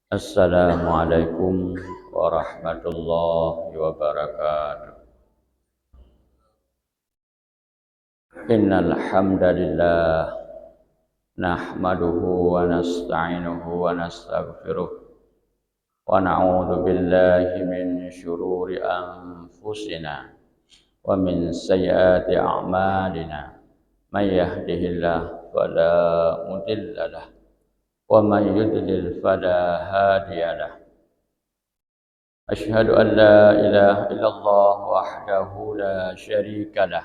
Assalamualaikum warahmatullahi wabarakatuh. Innal hamdalillah nahmaduhu wa nasta'inuhu wa nastaghfiruh wa na'udzu billahi min syururi anfusina wa min sayyiati a'malina. May yahdihillahu fala mudilla lahu wa may yudlil fala hadiya lahu. أشهد أن لا إله إلا الله وحده لا شريك له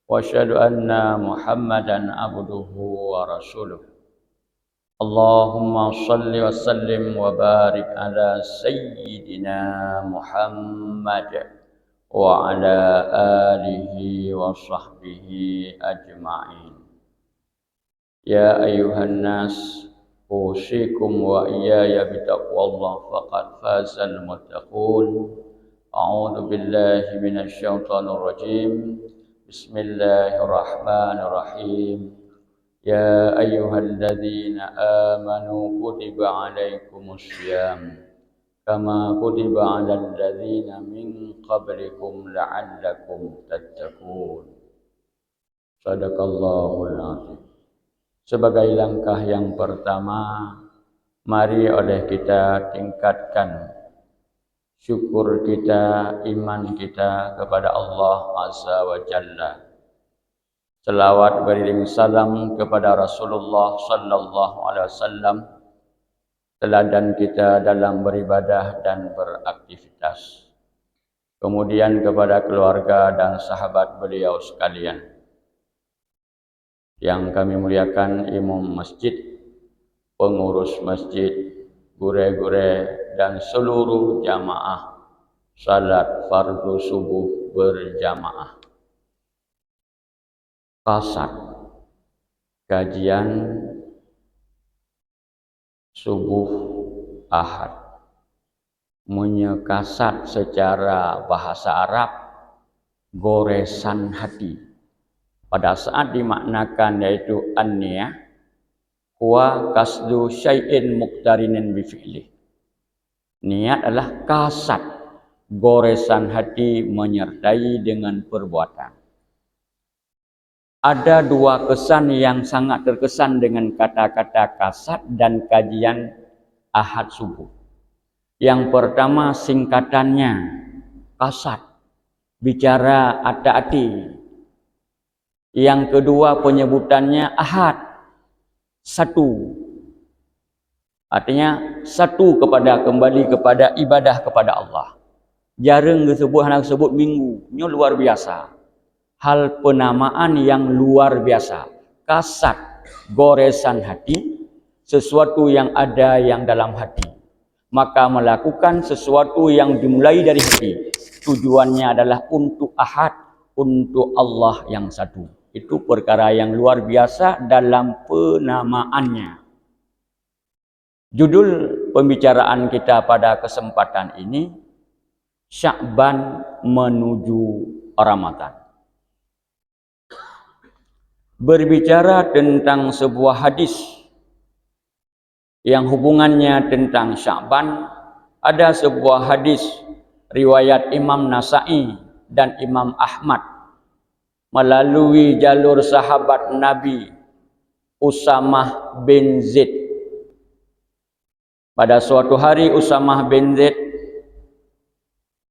وأشهد أن محمدا عبده ورسوله. اللهم صل وسلم وبارك على سيدنا محمد وعلى آله وصحبه أجمعين. يا أيها الناس أوصيكم وإياي بتقوى الله فقد فاز المتقون. أعوذ بالله من الشيطان الرجيم. بسم الله الرحمن الرحيم. يا أيها الذين آمنوا كتب عليكم الصيام كما كتب على الذين من قبلكم لعلكم تتقون. صدق الله العظيم. Sebagai langkah yang pertama, mari oleh kita tingkatkan syukur kita, iman kita kepada Allah Azza wa Jalla. Selawat beriring salam kepada Rasulullah sallallahu alaihi wasallam, teladan kita dalam beribadah dan beraktivitas. Kemudian kepada keluarga dan sahabat beliau sekalian. Yang kami muliakan imam masjid, pengurus masjid, gure-gure dan seluruh jamaah salat fardu subuh berjamaah. Kasat kajian subuh Ahad, menyekasat secara bahasa Arab goresan hati. Pada saat dimaknakan yaitu an-niyah wa kasdu syai'in muqtarinin bi fi'li. Niat adalah kasat, goresan hati menyertai dengan perbuatan. Ada dua kesan yang sangat terkesan dengan kata-kata kasat dan kajian Ahad subuh. Yang pertama singkatannya kasat, bicara hati-hati. Yang kedua penyebutannya Ahad, satu. Artinya satu kembali kepada ibadah kepada Allah. Jarang disebut minggu, ini luar biasa. Hal penamaan yang luar biasa. Kasat, goresan hati, sesuatu yang ada yang dalam hati. Maka melakukan sesuatu yang dimulai dari hati. Tujuannya adalah untuk Ahad, untuk Allah yang satu. Itu perkara yang luar biasa dalam penamaannya. Judul pembicaraan kita pada kesempatan ini, Sya'ban menuju Ramadan. Berbicara tentang sebuah hadis yang hubungannya tentang Sya'ban, ada sebuah hadis riwayat Imam Nasa'i dan Imam Ahmad melalui jalur sahabat Nabi Usamah bin Zaid. Pada suatu hari Usamah bin Zaid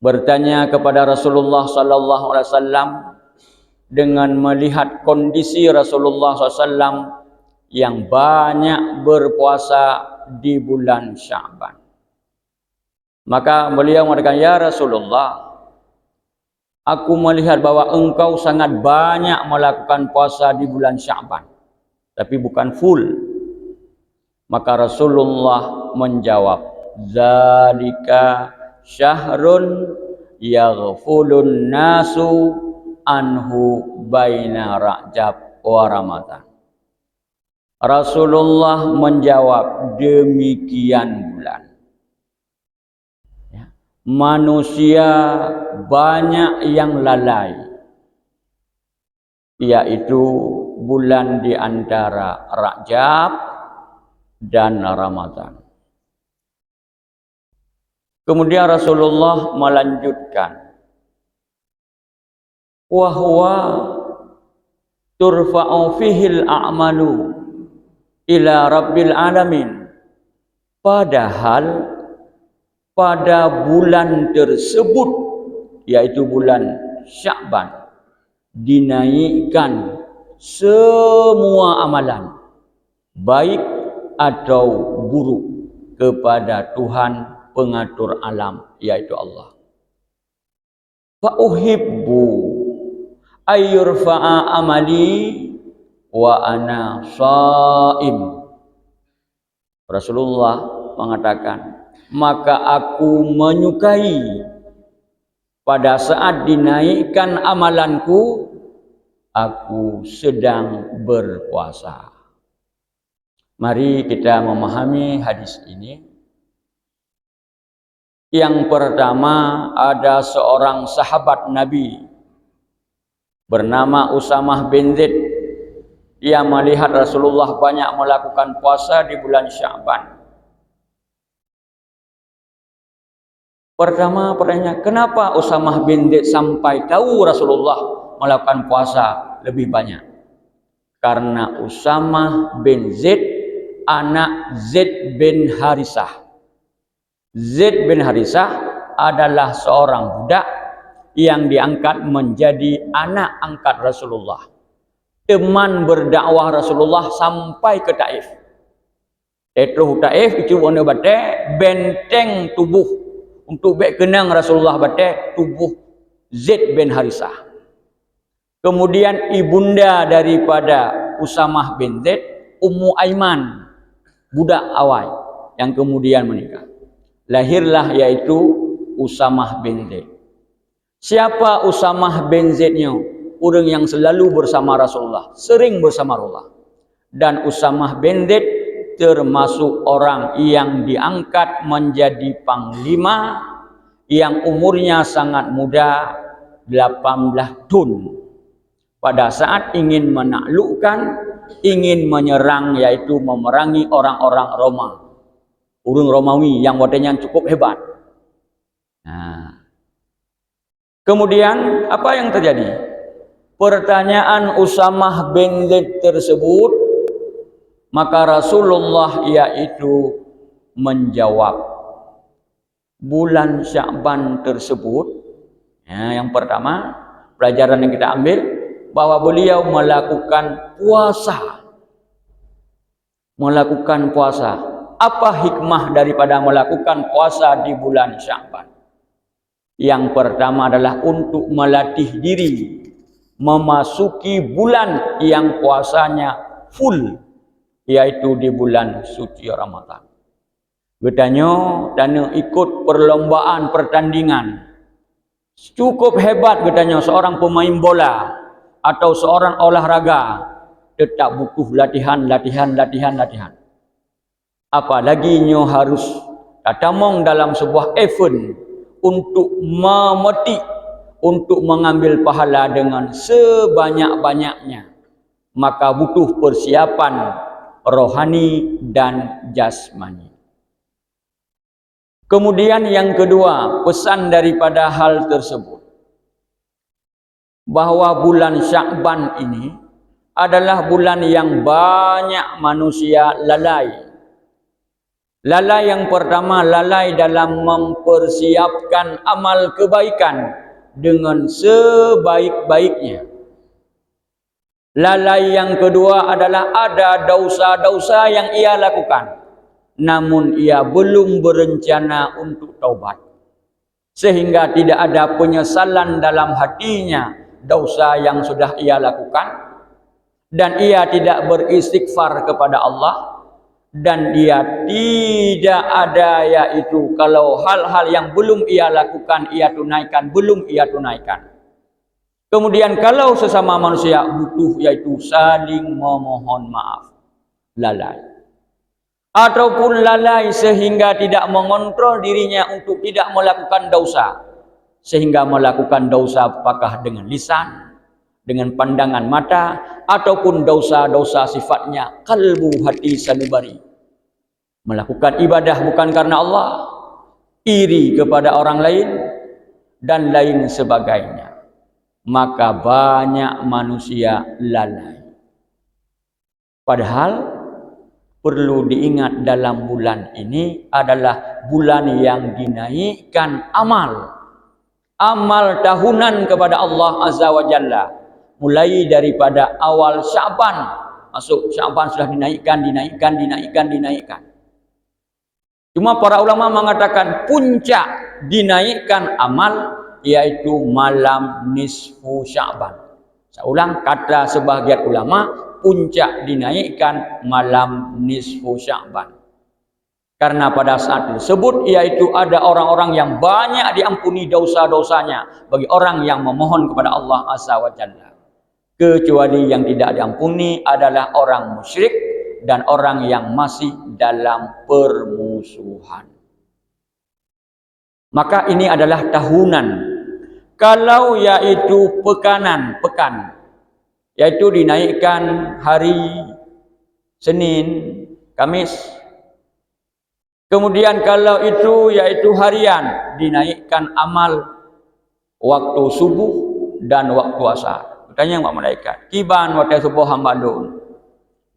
bertanya kepada Rasulullah sallallahu alaihi wasallam dengan melihat kondisi Rasulullah SAW yang banyak berpuasa di bulan Sya'ban. Maka beliau mengatakan, "Ya Rasulullah, aku melihat bahwa engkau sangat banyak melakukan puasa di bulan Sya'ban, tapi bukan full." Maka Rasulullah menjawab, "Zalika syahrun yaghfulun nasu anhu baina Rajab wa Ramadan." Rasulullah menjawab, demikian bulan. Manusia banyak yang lalai, yaitu bulan di antara Rajab dan Ramadan. Kemudian Rasulullah melanjutkan, wa huwa turfa'u fihil a'malu ila rabbil alamin. Padahal pada bulan tersebut, yaitu bulan Sya'ban, dinaikkan semua amalan, baik atau buruk, kepada Tuhan pengatur alam, yaitu Allah. Fa uhibbu ayyurfa'a amali wa ana shaim. Rasulullah mengatakan, maka aku menyukai pada saat dinaikkan amalanku, aku sedang berpuasa. Mari kita memahami hadis ini. Yang pertama, ada seorang sahabat Nabi bernama Usamah bin Zaid. Dia melihat Rasulullah banyak melakukan puasa di bulan Sya'ban. Pertama pertanyaan, kenapa Usamah bin Zaid sampai tahu Rasulullah melakukan puasa lebih banyak? Karena Usamah bin Zaid anak Zaid bin Harisah. Zaid bin Harisah adalah seorang budak yang diangkat menjadi anak angkat Rasulullah, teman berdakwah Rasulullah sampai ke Taif. Etruh Taif itu warna batai benteng tubuh untuk baik kenang Rasulullah batai tubuh Zaid bin Harisah. Kemudian ibunda daripada Usamah bin Zaid, Ummu Aiman, budak awal yang kemudian menikah. Lahirlah yaitu Usamah bin Zaid. Siapa Usamah bin Zaidnya? Orang yang selalu bersama Rasulullah, sering bersama Rasulullah. Dan Usamah bin Zaid termasuk orang yang diangkat menjadi panglima yang umurnya sangat muda, 18 tahun. Pada saat ingin menaklukkan, ingin menyerang, yaitu memerangi orang-orang Roma, orang Romawi yang wadahnya cukup hebat. Nah, kemudian apa yang terjadi? Pertanyaan Usamah bin Zaid tersebut, maka Rasulullah yaitu menjawab, bulan Sya'ban tersebut, yang pertama pelajaran yang kita ambil, bahwa beliau melakukan puasa. Apa hikmah daripada melakukan puasa di bulan Sya'ban? Yang pertama adalah untuk melatih diri memasuki bulan yang puasanya full, yaitu di bulan suci Ramadan. Katanya dan ikut perlombaan pertandingan. Cukup hebat katanya seorang pemain bola atau seorang olahraga tetap butuh latihan. Apalagi nyo harus katamong dalam sebuah event untuk memetik, untuk mengambil pahala dengan sebanyak-banyaknya, maka butuh persiapan rohani dan jasmani. Kemudian yang kedua, pesan daripada hal tersebut, bahwa bulan Sya'ban ini adalah bulan yang banyak manusia lalai. Lalai yang pertama, lalai dalam mempersiapkan amal kebaikan dengan sebaik-baiknya. Lalai yang kedua adalah ada dosa-dosa yang ia lakukan, namun ia belum berencana untuk taubat, sehingga tidak ada penyesalan dalam hatinya dosa yang sudah ia lakukan, dan ia tidak beristighfar kepada Allah, dan dia tidak ada yaitu kalau hal-hal yang belum ia lakukan ia tunaikan, belum ia tunaikan. Kemudian kalau sesama manusia butuh yaitu saling memohon maaf. Lalai. Ataupun lalai sehingga tidak mengontrol dirinya untuk tidak melakukan dosa, sehingga melakukan dosa apakah dengan lisan, dengan pandangan mata, ataupun dosa-dosa sifatnya kalbu, hati sanubari. Melakukan ibadah bukan karena Allah, iri kepada orang lain, dan lain sebagainya. Maka banyak manusia lalai. Padahal perlu diingat dalam bulan ini adalah bulan yang dinaikkan amal. Amal tahunan kepada Allah Azza wa Jalla. Mulai daripada awal Syaban. Masuk Syaban sudah dinaikkan. Cuma para ulama mengatakan puncak dinaikkan amal yaitu malam nisfu Syaban. Saya ulang, kata sebahagian ulama, puncak dinaikkan malam nisfu Syaban. Karena pada saat tersebut yaitu ada orang-orang yang banyak diampuni dosa-dosanya bagi orang yang memohon kepada Allah Azza wa Jalla. Kecuali yang tidak diampuni adalah orang musyrik dan orang yang masih dalam permusuhan. Maka ini adalah tahunan. Kalau yaitu pekan, yaitu dinaikkan hari Senin, Kamis. Kemudian kalau itu yaitu harian, dinaikkan amal waktu subuh dan waktu asar. Bertanya Pak Malaikat, kiban waktu subuh hambalun.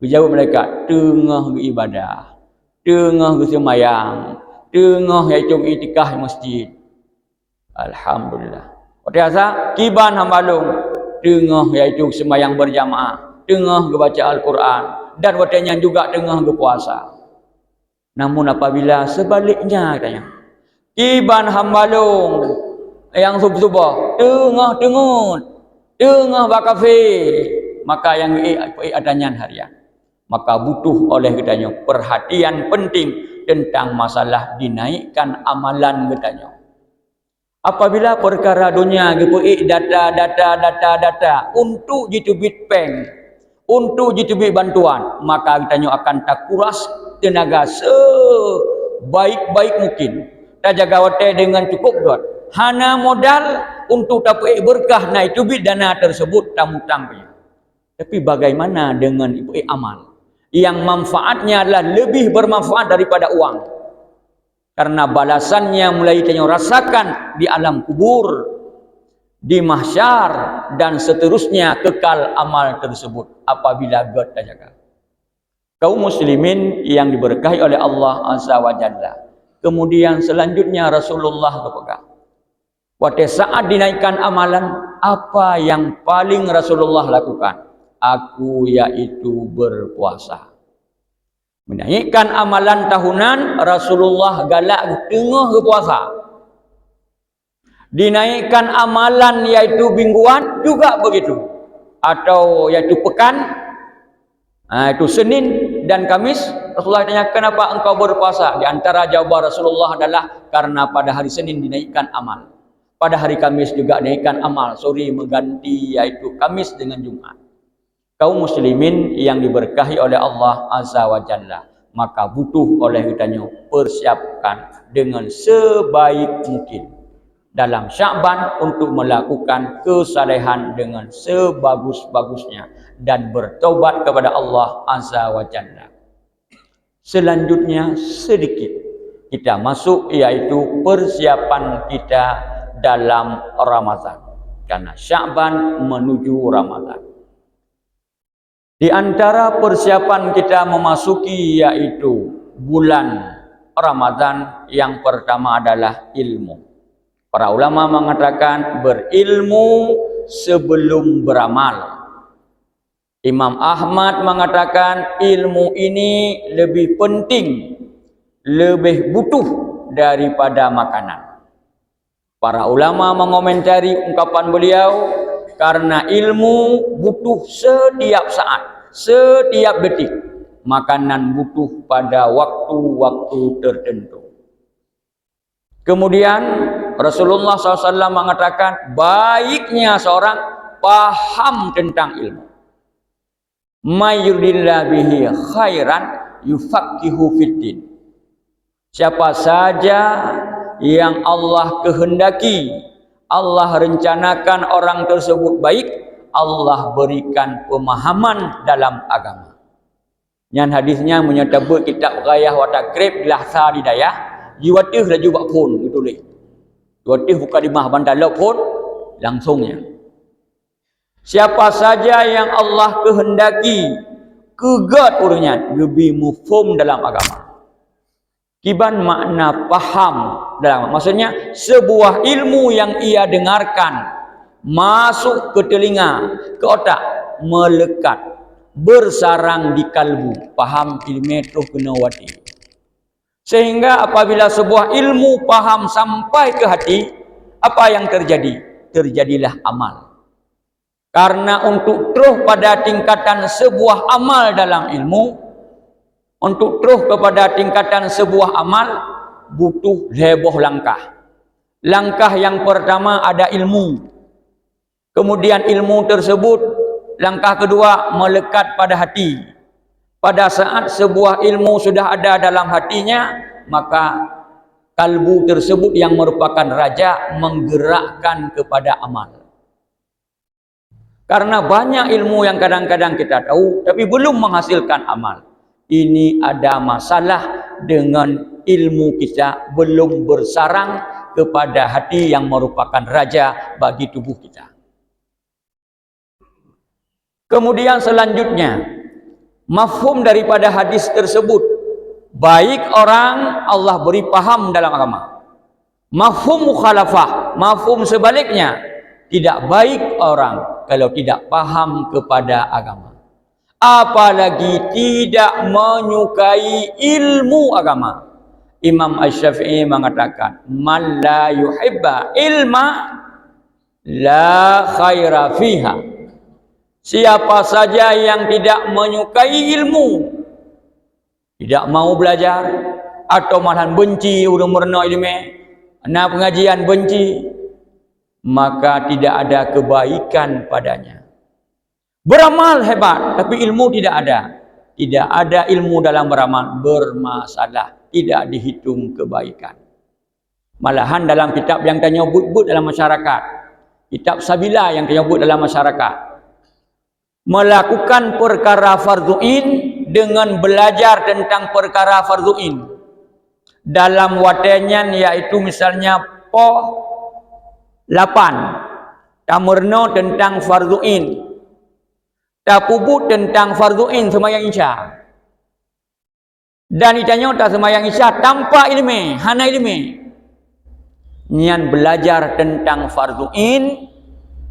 Dijawab mereka, tengah beribadah, tengah bersemayang, tengah iaitu iktikaf masjid. Alhamdulillah. Waktu asar, kiban hambalun, tengah iaitu semayang berjamaah, tengah baca Al-Quran, dan waktunya juga tengah berpuasa. Namun apabila sebaliknya katanya, kiban hambalung yang subuh-subuh tengah bakafe, maka yang adanya harian, maka butuh oleh katanya perhatian penting tentang masalah dinaikkan amalan katanya. Apabila perkara dunia data untuk ditubit peng, untuk ditubit bantuan, maka katanya akan tak kuras tenaga sebaik-baik mungkin. Tak jaga hotel dengan cukup dot. Hana modal untuk dapat berkah naik tubit dana tersebut tamutang punya. Tapi bagaimana dengan amal yang manfaatnya adalah lebih bermanfaat daripada uang? Karena balasannya mulai kita rasakan di alam kubur, di mahsyar, dan seterusnya kekal amal tersebut apabila God tak jaga. Kaum muslimin yang diberkahi oleh Allah Azza wa Jalla. Kemudian selanjutnya Rasulullah berpegang. Pada saat dinaikkan amalan, apa yang paling Rasulullah lakukan? Aku yaitu berpuasa. Menaikkan amalan tahunan, Rasulullah galak tengah berpuasa. Dinaikkan amalan yaitu mingguan juga begitu. Atau yaitu pekan, itu Senin dan Kamis. Rasulullah tanya, kenapa engkau berpuasa? Di antara jawaban Rasulullah adalah karena pada hari Senin dinaikkan amal, pada hari Kamis juga dinaikkan amal. Sorry mengganti yaitu Kamis dengan Jumat. Kaum muslimin yang diberkahi oleh Allah Azza wa Jalla, maka butuh oleh kitanya persiapkan dengan sebaik mungkin dalam Syaban untuk melakukan kesalehan dengan sebagus-bagusnya dan bertaubat kepada Allah Azza wa Jalla. Selanjutnya sedikit kita masuk yaitu persiapan kita dalam Ramadan. Karena Syaban menuju Ramadan. Di antara persiapan kita memasuki yaitu bulan Ramadan, yang pertama adalah ilmu. Para ulama mengatakan berilmu sebelum beramal. Imam Ahmad mengatakan ilmu ini lebih penting, lebih butuh daripada makanan. Para ulama mengomentari ungkapan beliau, karena ilmu butuh setiap saat, setiap detik. Makanan butuh pada waktu-waktu tertentu. Kemudian Rasulullah SAW mengatakan baiknya seorang paham tentang ilmu. Mayyuridillahu bihi khairan yufaqihu fiddin. Siapa saja yang Allah kehendaki, Allah rencanakan orang tersebut baik, Allah berikan pemahaman dalam agama. Yang hadisnya menyebut kitab Ghayah wa Takrib Lahsa Hidayah, jiwatih laju buat pun tulis. Jiwatih buka di mah bandar pun langsungnya. Siapa saja yang Allah kehendaki kegat urunnya lebih mufhum dalam agama. Kiban makna paham dalam, maksudnya sebuah ilmu yang ia dengarkan masuk ke telinga, ke otak, melekat, bersarang di kalbu. Paham ilmu itu kena wati. Sehingga apabila sebuah ilmu paham sampai ke hati, apa yang terjadi? Terjadilah amal. Karena untuk terus pada tingkatan sebuah amal dalam ilmu, untuk terus kepada tingkatan sebuah amal, butuh heboh langkah. Langkah yang pertama ada ilmu. Kemudian ilmu tersebut, langkah kedua melekat pada hati. Pada saat sebuah ilmu sudah ada dalam hatinya, maka kalbu tersebut yang merupakan raja menggerakkan kepada amal. Karena banyak ilmu yang kadang-kadang kita tahu tapi belum menghasilkan amal. Ini ada masalah dengan ilmu kita belum bersarang kepada hati yang merupakan raja bagi tubuh kita. Kemudian selanjutnya, mafhum daripada hadis tersebut, baik orang Allah beri paham dalam agama. Mafhum mukhalafah, mafhum sebaliknya, tidak baik orang kalau tidak paham kepada agama. Apalagi tidak menyukai ilmu agama. Imam Asy-Syafi'i mengatakan, "Man la yuhibba ilma la khaira fiha." Siapa saja yang tidak menyukai ilmu, tidak mau belajar, atau malah benci udah merena ilmu, nak pengajian benci, maka tidak ada kebaikan padanya. Beramal hebat, tapi ilmu tidak ada. Tidak ada ilmu dalam beramal, bermasalah, tidak dihitung kebaikan. Malahan dalam kitab yang tanya but dalam masyarakat, kitab Sabila yang tanya but dalam masyarakat, melakukan perkara fardhu'in dengan belajar tentang perkara fardhu'in dalam watannya, yaitu misalnya po 8 tamurno tentang fardhu'in, tapubut tentang fardhu'in semayang isya, dan ditanya tak semayang isya tanpa ilmu, hana ilmu. Nian belajar tentang fardhu'in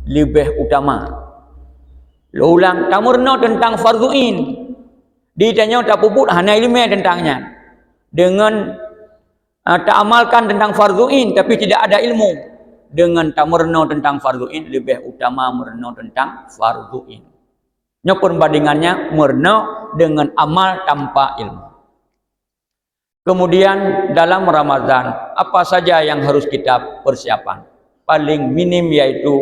lebih utama. Lo ulang, tamurno tentang fardhu'in, ditanya tapubut hana ilmu tentangnya, dengan tak amalkan tentang fardhu'in tapi tidak ada ilmu. Dengan tamurno tentang fardhu'in lebih utama merno tentang fardhu'in. Nyokon bandingannya merno dengan amal tanpa ilmu. Kemudian dalam Ramadan, apa saja yang harus kita persiapan? Paling minim yaitu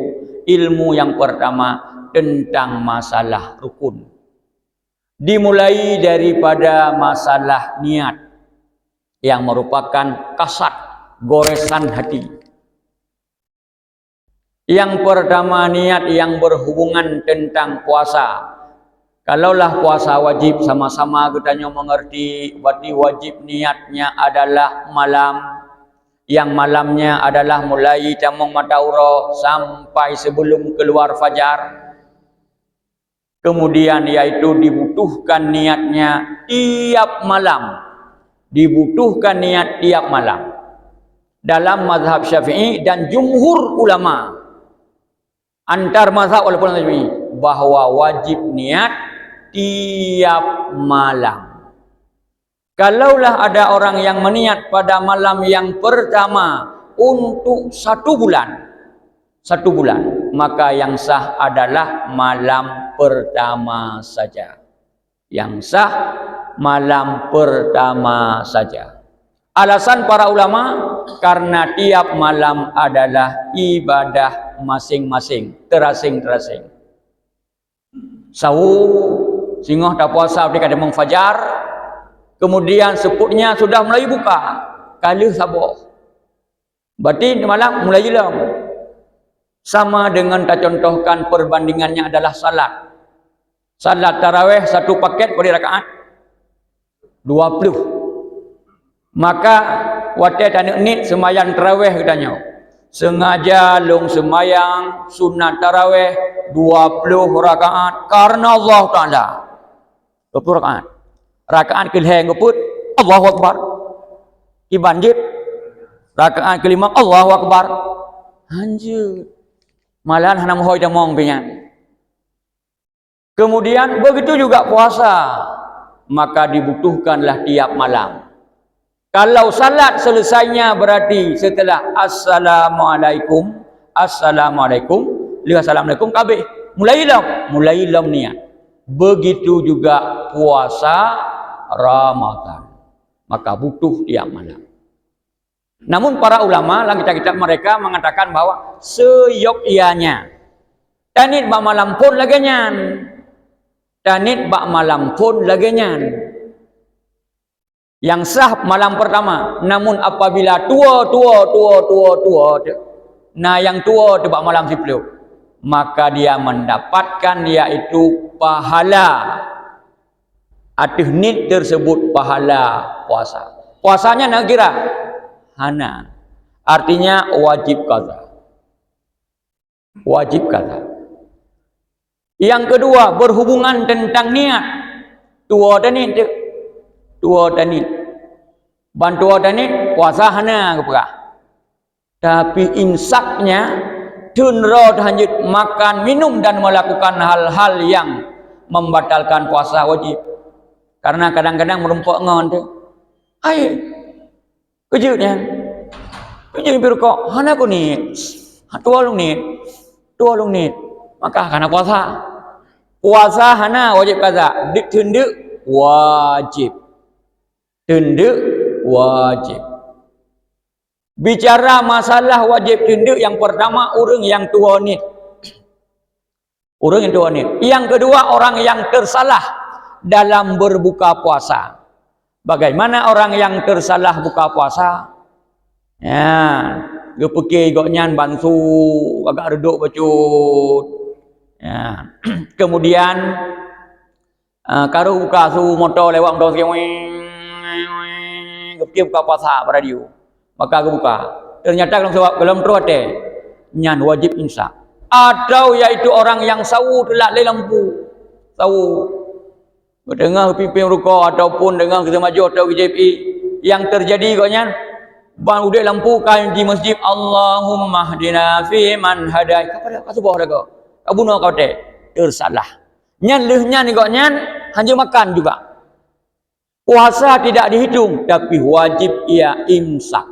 ilmu yang pertama tentang masalah rukun. Dimulai daripada masalah niat yang merupakan kasat, goresan hati. Yang pertama niat yang berhubungan tentang puasa. Kalaulah puasa wajib, sama-sama kita mengerti, berarti wajib niatnya adalah malam. Yang malamnya adalah mulai camung matauro sampai sebelum keluar fajar. Kemudian yaitu dibutuhkan niatnya tiap malam. Dibutuhkan niat tiap malam. Dalam mazhab Syafi'i dan jumhur ulama, antar mazhab walaupun Syafi'i, bahwa wajib niat tiap malam. Kalaulah ada orang yang meniat pada malam yang pertama untuk 1 bulan, maka yang sah adalah malam pertama saja. Yang sah malam pertama saja. Alasan para ulama, karena tiap malam adalah ibadah masing-masing, terasing-terasing. Sahur, singoh tak puasa mereka ada mengfajar, kemudian seputnya sudah mulai buka, kali saboh. Berarti malam mulai jelam. Sama dengan tak contohkan perbandingannya adalah salat. Salat tarawih 1 paket pada rakaat 20. Maka watai tanuk ni semayang tarawih katanya. Sengaja long semayang sunat tarawih 20 rakaat karena Allah Taala. 20 rakaat. Rakaat kelihang keput Allahu Akbar. Ibanjit rakaat kelima Allahu Akbar. Anjir. Malahan hana mohoi damong pinyan. Kemudian begitu juga puasa, maka dibutuhkanlah tiap malam. Kalau salat selesainya berarti setelah assalamualaikum, assalamualaikum kabeh. Mulailah niat. Begitu juga puasa Ramadan. Maka butuh tiap malam. Namun para ulama dalam kitab-kitab mereka mengatakan bahwa seyogyanya tanit bak malam pun lagenyan. Tanit bak malam pun lagenyan. Yang sah malam pertama, namun apabila tua, nah yang tua tu bak malam 10, maka dia mendapatkan yaitu pahala. Aduh nit tersebut pahala puasa. Puasanya nak kira hana, artinya wajib qada. Wajib qada. Yang kedua berhubungan tentang niat. Tua tanit. Bantua tanit puasa hana keperah. Tapi insaknya tunrod hanjut makan, minum dan melakukan hal-hal yang membatalkan puasa wajib. Karena kadang-kadang merempok ngon tu. Ai kejutnya. Jadi berkok hana ku ni. Tua long ni. Maka karena puasa. Puasa hana wajib kaza. Tunduk wajib. Tunduk wajib. Bicara masalah wajib tunduk, yang pertama orang yang tua ni. Orang yang tua ni. Yang kedua orang yang tersalah dalam berbuka puasa. Bagaimana orang yang tersalah buka puasa? Ya, dia pergi goknyan bantu agak reduk bacut. Ya. Kemudian karu buka su motor lewat motor sikit. Dia buka puasa pada dia. Maka aku buka. Ternyata kalau terus ada nyan wajib imsak. Atau yaitu orang yang sawu telah lei lampu. Sawu. Dengar pimpin rukuk ataupun dengar kita maju atau KJPI yang terjadi koknya bang udah lampu kan di masjid Allahumma hdina fi man hadai kepada kasubuh dah kau abuna kau teh tersalah nyan lehnya ni koknya hanya makan juga puasa tidak dihitung tapi wajib ia imsak.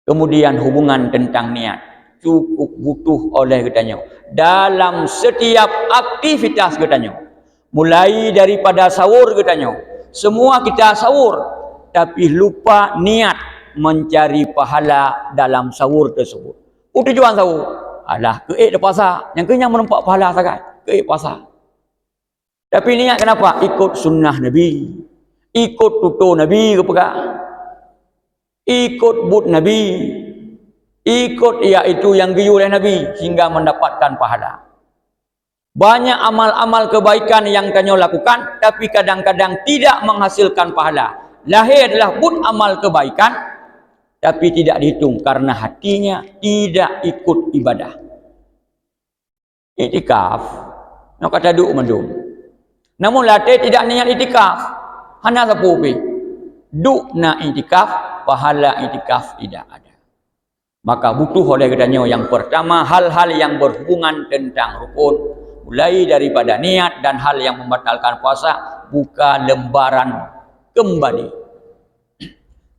Kemudian hubungan tentang niat cukup butuh oleh katanya dalam setiap aktivitas katanya. Mulai daripada sahur katanya. Semua kita sahur tapi lupa niat mencari pahala dalam sahur tersebut. Tujuan sahur alah keik dah puasa. Yang kenyang menempah pahala sangat. Keik puasa. Tapi niat kenapa? Ikut sunnah Nabi. Ikut tutur Nabi kepada. Ikut but Nabi. Ikut iaitu yang diu oleh Nabi hingga mendapatkan pahala. Banyak amal-amal kebaikan yang kanya lakukan tapi kadang-kadang tidak menghasilkan pahala. Lahir adalah but amal kebaikan tapi tidak dihitung karena hatinya tidak ikut ibadah. Itikaf nak kata duk mendung. Namun latih tidak niat itikaf. Hana sapupi. Duk na itikaf, pahala itikaf tidak ada. Maka butuh oleh katanya yang pertama hal-hal yang berhubungan tentang rukun. Mulai daripada niat dan hal yang membatalkan puasa, buka lembaran kembali.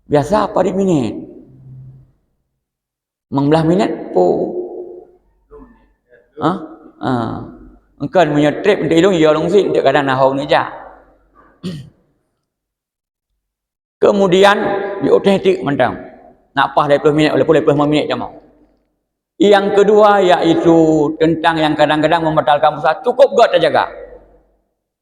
Biasa apa di minit? 15 minit po. Engkau punya trip untuk ilung ya long sing dekat kadang nahau ni aja. Kemudian di otentik mentang. Nak apa 20 minit oleh 20 minit je mau. Yang kedua yaitu tentang yang kadang-kadang membatalkan puasa. Cukup God terjaga.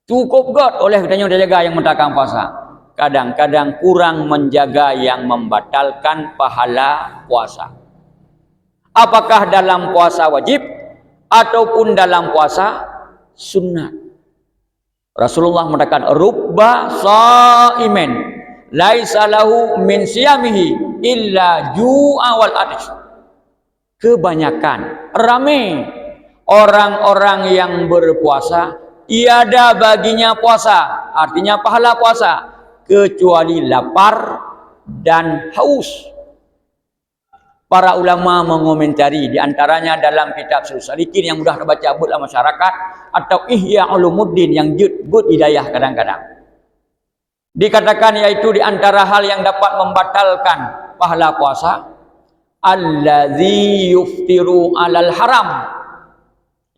Cukup God oleh katanya terjaga yang membatalkan puasa. Kadang-kadang kurang menjaga yang membatalkan pahala puasa. Apakah dalam puasa wajib ataupun dalam puasa sunnah. Rasulullah mengatakan rubba saimin laisa lahu min siyamihi illa ju'a wal atsh. Kebanyakan ramai orang-orang yang berpuasa tiada baginya puasa, artinya pahala puasa, kecuali lapar dan haus. Para ulama mengomentari, di antaranya dalam kitab Salikin yang mudah terbaca buatlah masyarakat, atau Ihya Ulumuddin yang jut hidayah kadang-kadang. Dikatakan yaitu di antara hal yang dapat membatalkan pahala puasa, allazi yuftiru alal haram,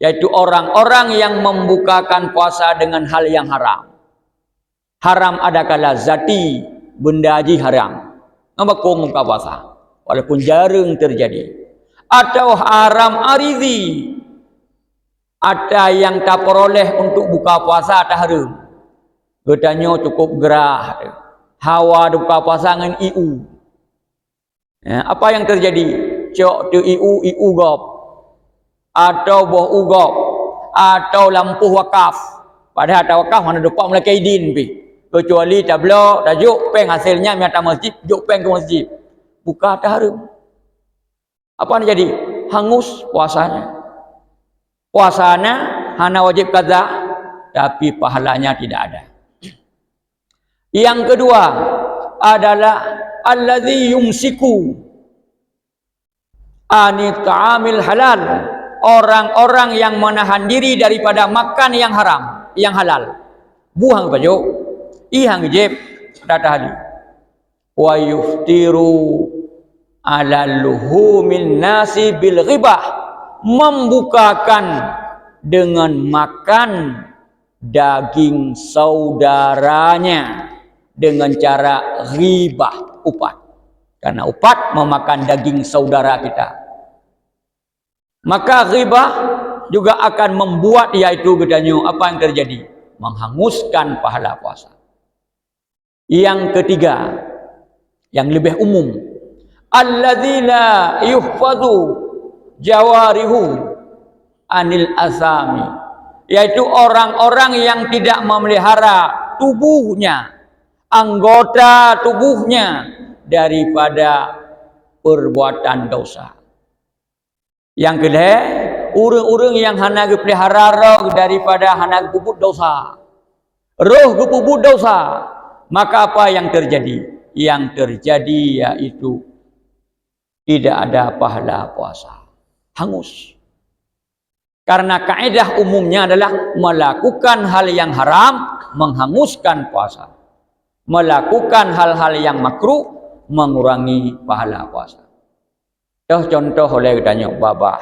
yaitu orang-orang yang membukakan puasa dengan hal yang haram. Haram adakala zati, benda haji haram. Ngabakung buka puasa, walaupun jarang terjadi. Atau haram arizi, ada yang tak peroleh untuk buka puasa tak haram. Gedanya cukup gerah, hawa buka puasa dengan IU. Ya, apa yang terjadi? Cok tu IU gop, atau boh ugop, atau lampu wakaf. Padahal tak wakaf mana dapat mulai kaidin pi. Kecuali tablo, tajuk peng hasilnya miata masjid, juk peng ke masjid. Buka tak haram. Apa yang jadi? Hangus puasanya. Puasanya hana wajib qada, tapi pahalanya tidak ada. Yang kedua adalah allazi yumsiku ani ta'amil halal, orang-orang yang menahan diri daripada makan yang haram, yang halal. Buang baju, ihang jeb datahli. Wa yuftiru ala luhumil nasi bil ghibah, membukakan dengan makan daging saudaranya dengan cara ghibah, upat. Karena upat memakan daging saudara kita, maka ghibah juga akan membuat yaitu gedanya apa yang terjadi? Menghanguskan pahala puasa. Yang ketiga, yang lebih umum, alladzi la yuhfadhu jawarihu anil asami, yaitu orang-orang yang tidak memelihara tubuhnya, anggota tubuhnya daripada perbuatan dosa. Yang kedua, orang-orang yang hana pelihara roh daripada hana puput dosa. Roh puput dosa, maka apa yang terjadi? Yang terjadi yaitu tidak ada pahala puasa, hangus. Karena kaidah umumnya adalah melakukan hal yang haram menghanguskan puasa, melakukan hal-hal yang makruh mengurangi pahala puasa. Contoh oleh ditanya babah,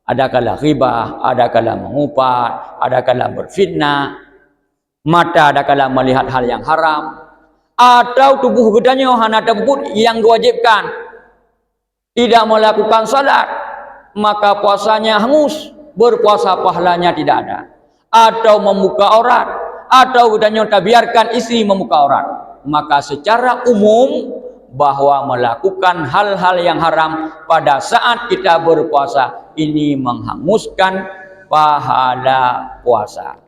ada kala ghibah, ada kala mengupat, ada kala berfitnah, mata ada kala melihat hal yang haram, atau tubuh gedanya hana tebut yang diwajibkan, tidak melakukan salat, maka puasanya hangus, berpuasa pahalanya tidak ada. Atau membuka aurat, atau gedanya tak biarkan istri membuka aurat, maka secara umum bahwa melakukan hal-hal yang haram pada saat kita berpuasa ini menghanguskan pahala puasa.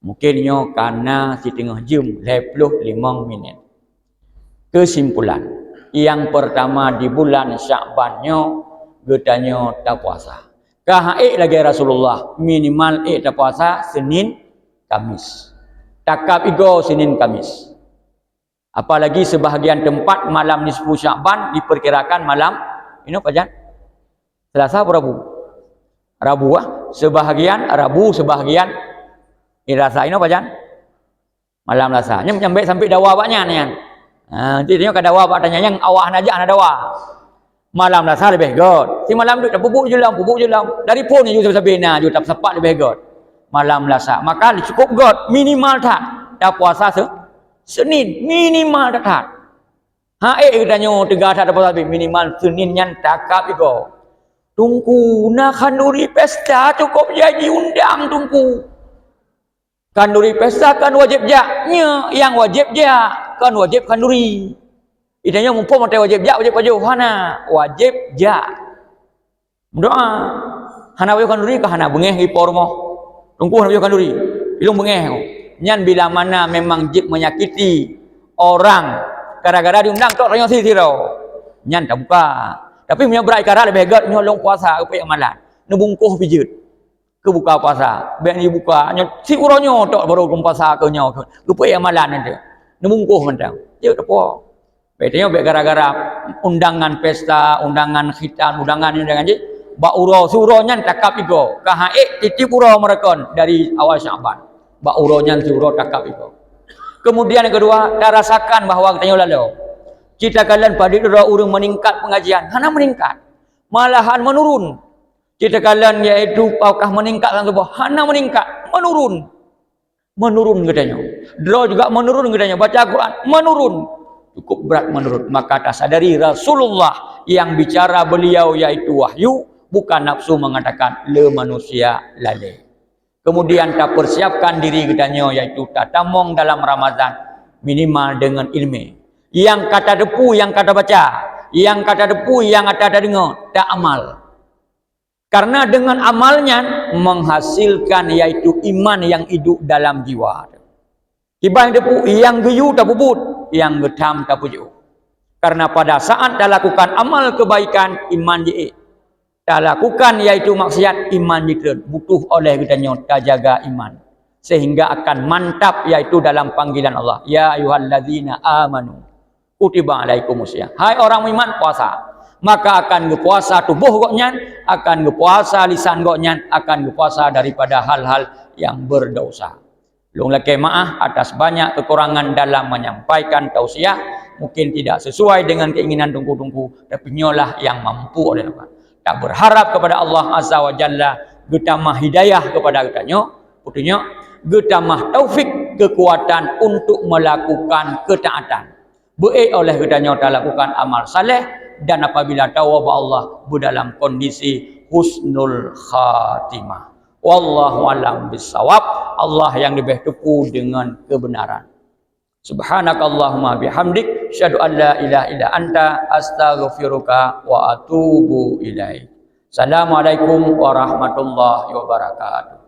Mungkinnya karena setengah jam 25 minit. Kesimpulan, yang pertama di bulan Sya'bannya gedanya tak puasa. Kahaik lagi Rasulullah minimal tak puasa Senin Kamis. Takap igo Senin Kamis. Apalagi sebahagian tempat malam nisfu Sya'ban diperkirakan malam ini apa jan? Selasa atau Rabu? Rabu sebahagian Rabu, sebahagian Irasa ini apa jan? Malam Selasa. Nya sampai dawa banyak ni kan. Nanti dia kada dawa tanya yang awak aja ana dawa. Malam Selasa lebih god. Si malam tu pupuk je lam. Dari pun ni juga sabena juga tak sepat lebih god. Malam Selasa. Maka cukup god minimal tak puasa Senin minimal dekat. Katanya tegak tak dapat habis minimal Senin yang takap iko. Tunggu nak kanduri pesta cukup jadi undang tunggu. Kanduri pesta kan wajib jaknya, yang wajib jak kan wajib kanduri. Idanya mumpung mate wajib jak wajib hana wajib jak. Doa hana wajib kanduri ke hana bengeh di pormo. Tunggu hana wajib kanduri. Ilung bengeh. Nyan bila mana memang jib menyakiti orang Gara-gara diundang tok ranyo siro. Nyan tak buka. Tapi punya berai kara lebih hebat nyolong puasa ke amalan. Nebungkuh pijut. Ke buka puasa. Bek ni buka si uronyo tok baru ke puasa ke nyo. Ke amalan nanti. Nebungkuh mentang. Dia tak apa. Betanya bek gara-gara undangan pesta, undangan khitan, undangan je. Ba uro suro nyan takap igo. Kahaik titip uro merekon dari awal Syaban. Ba uro nyan suro takap igo. Kemudian yang kedua, dah rasakan bahawa katanya lalu. Kita kalian pada orang meningkat pengajian, hana meningkat. Malahan menurun. Kita kalian iaitu apakah meningkat dalam sebuah hana meningkat, menurun. Menurun katanya. Draw juga menurun katanya, baca Al-Quran menurun. Cukup berat menurun. Maka tak sadari Rasulullah yang bicara beliau yaitu wahyu, bukan nafsu mengatakan le manusia lalai. Kemudian tak persiapkan diri katanya yaitu tak tamong dalam Ramadan minimal dengan ilmu. Yang kata depu, yang kata baca, yang kata depu, yang kata dengar, tak amal. Karena dengan amalnya menghasilkan yaitu iman yang hidup dalam jiwa. Tiba yang depu, yang geyu tak bubut, yang gedam tak pujuk. Karena pada saat dah lakukan amal kebaikan, iman dia. Dah lakukan yaitu maksiat, iman dia butuh oleh katanya tak jaga iman. Sehingga akan mantap yaitu dalam panggilan Allah. Ya ayyuhallazina amanu. Kutiba alaikumusya. Hai orang beriman puasa. Maka akan berpuasa tubuh goknya, akan berpuasa lisan goknya, akan berpuasa daripada hal-hal yang berdosa. Long laki maaf atas banyak kekurangan dalam menyampaikan tausiah. Mungkin tidak sesuai dengan keinginan tungku-tungku. Tapi nyolah yang mampu oleh Allah. Tak berharap kepada Allah Azza wa Jalla. Getamah hidayah kepada katanya. Putunya. Getamah taufik kekuatan untuk melakukan ketaatan. Baik oleh katanya tak lakukan amal saleh. Dan apabila tawab Allah berdalam kondisi husnul khatimah. Wallahu alam bisawab. Allah yang lebih tepu dengan kebenaran. Subhanakallahumma bihamdik. Asyhadu an la ilaha illa anta. Astaghfiruka wa atubu ilaik. Assalamualaikum warahmatullahi wabarakatuh.